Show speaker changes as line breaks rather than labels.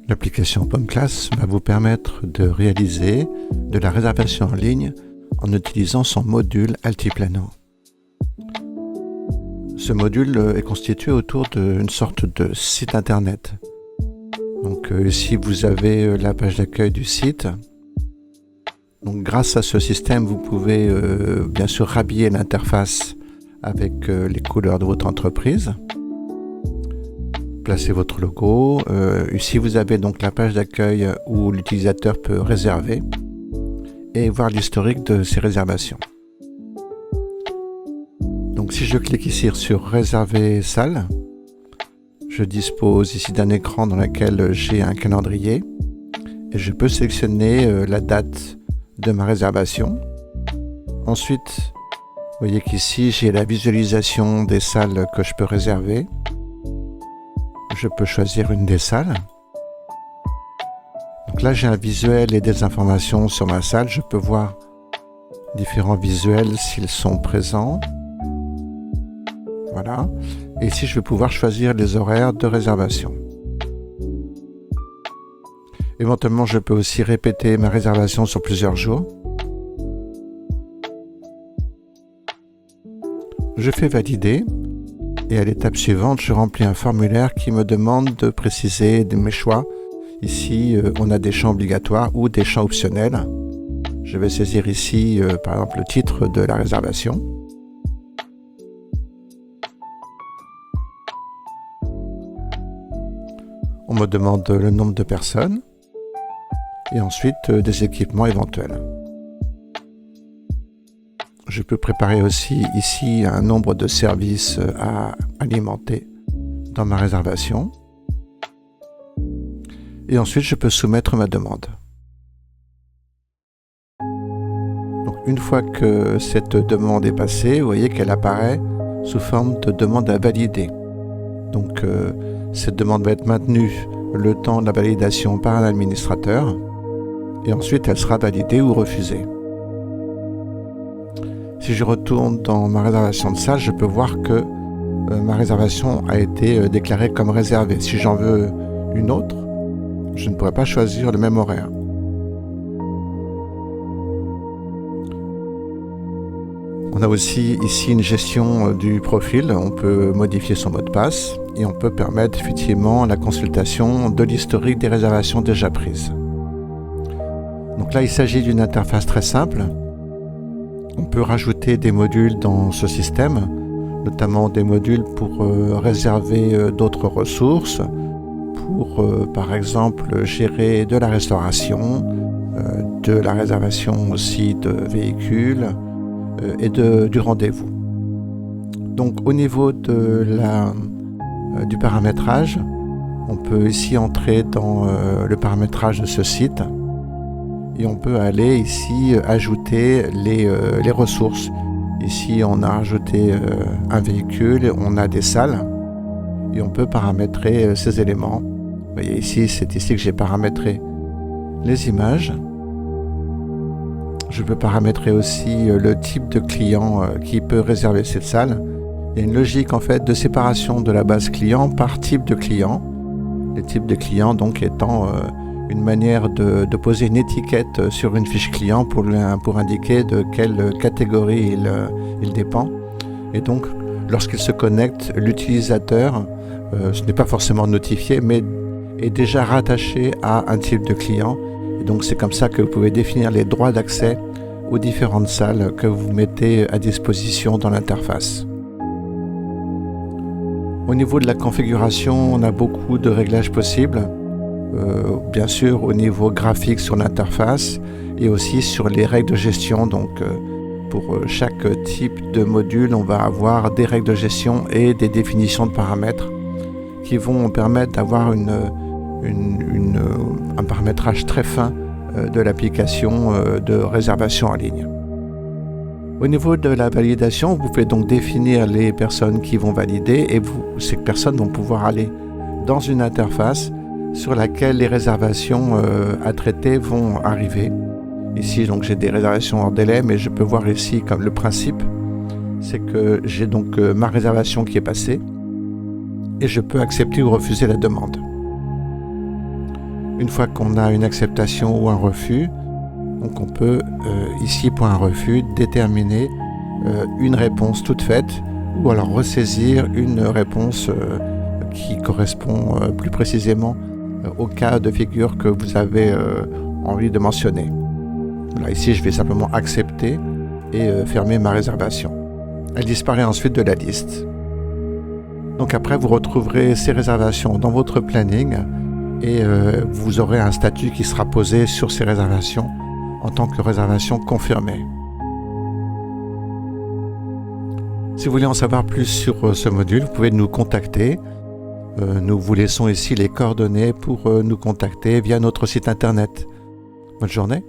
L'application PomClass va vous permettre de réaliser de la réservation en ligne en utilisant son module Altiplano. Ce module est constitué autour d'une sorte de site internet. Donc ici vous avez la page d'accueil du site. Donc grâce à ce système, vous pouvez bien sûr rhabiller l'interface avec les couleurs de votre entreprise. Placez votre logo. Ici vous avez donc la page d'accueil où l'utilisateur peut réserver et voir l'historique de ses réservations. Donc si je clique ici sur réserver salle, je dispose ici d'un écran dans lequel j'ai un calendrier et je peux sélectionner la date de ma réservation. Ensuite, vous voyez qu'ici j'ai la visualisation des salles que je peux réserver. Je peux choisir une des salles. Donc là j'ai un visuel et des informations sur ma salle. Je peux voir différents visuels s'ils sont présents. Voilà. Et ici je vais pouvoir choisir les horaires de réservation. Éventuellement je peux aussi répéter ma réservation sur plusieurs jours. Je fais valider. Et à l'étape suivante, je remplis un formulaire qui me demande de préciser mes choix. Ici, on a des champs obligatoires ou des champs optionnels. Je vais saisir ici, par exemple, le titre de la réservation. On me demande le nombre de personnes et ensuite des équipements éventuels. Je peux préparer aussi ici un nombre de services à alimenter dans ma réservation. Et ensuite, je peux soumettre ma demande. Donc, une fois que cette demande est passée, vous voyez qu'elle apparaît sous forme de demande à valider. Donc, cette demande va être maintenue le temps de la validation par un administrateur. Et ensuite, elle sera validée ou refusée. Si je retourne dans ma réservation de salle, je peux voir que ma réservation a été déclarée comme réservée. Si j'en veux une autre, je ne pourrai pas choisir le même horaire. On a aussi ici une gestion du profil. On peut modifier son mot de passe et on peut permettre effectivement la consultation de l'historique des réservations déjà prises. Donc là, il s'agit d'une interface très simple. On peut rajouter des modules dans ce système, notamment des modules pour réserver d'autres ressources, pour par exemple gérer de la restauration, de la réservation aussi de véhicules et du rendez-vous. Donc au niveau du paramétrage, on peut ici entrer dans le paramétrage de ce site. Et on peut aller ici ajouter les ressources. Ici, on a ajouté un véhicule, on a des salles et on peut paramétrer ces éléments. Vous voyez ici, c'est ici que j'ai paramétré les images. Je peux paramétrer aussi le type de client qui peut réserver cette salle. Il y a une logique en fait de séparation de la base client par type de client. Les types de clients donc étant une manière de poser une étiquette sur une fiche client pour indiquer de quelle catégorie il dépend. Et donc, lorsqu'il se connecte, l'utilisateur, ce n'est pas forcément notifié, mais est déjà rattaché à un type de client. Et donc, c'est comme ça que vous pouvez définir les droits d'accès aux différentes salles que vous mettez à disposition dans l'interface. Au niveau de la configuration, on a beaucoup de réglages possibles. Bien sûr au niveau graphique sur l'interface et aussi sur les règles de gestion. Donc pour chaque type de module, on va avoir des règles de gestion et des définitions de paramètres qui vont permettre d'avoir un paramétrage très fin de l'application de réservation en ligne. Au niveau de la validation, vous pouvez donc définir les personnes qui vont valider et ces personnes vont pouvoir aller dans une interface sur laquelle les réservations à traiter vont arriver. Ici, donc, j'ai des réservations hors délai, mais je peux voir ici comme le principe, c'est que j'ai donc ma réservation qui est passée et je peux accepter ou refuser la demande. Une fois qu'on a une acceptation ou un refus, donc on peut, ici pour un refus, déterminer une réponse toute faite ou alors ressaisir une réponse qui correspond plus précisément au cas de figure que vous avez envie de mentionner. Voilà, ici, je vais simplement accepter et fermer ma réservation. Elle disparaît ensuite de la liste. Donc après, vous retrouverez ces réservations dans votre planning et vous aurez un statut qui sera posé sur ces réservations en tant que réservation confirmée. Si vous voulez en savoir plus sur ce module, vous pouvez nous contacter. Nous vous laissons ici les coordonnées pour nous contacter via notre site internet. Bonne journée.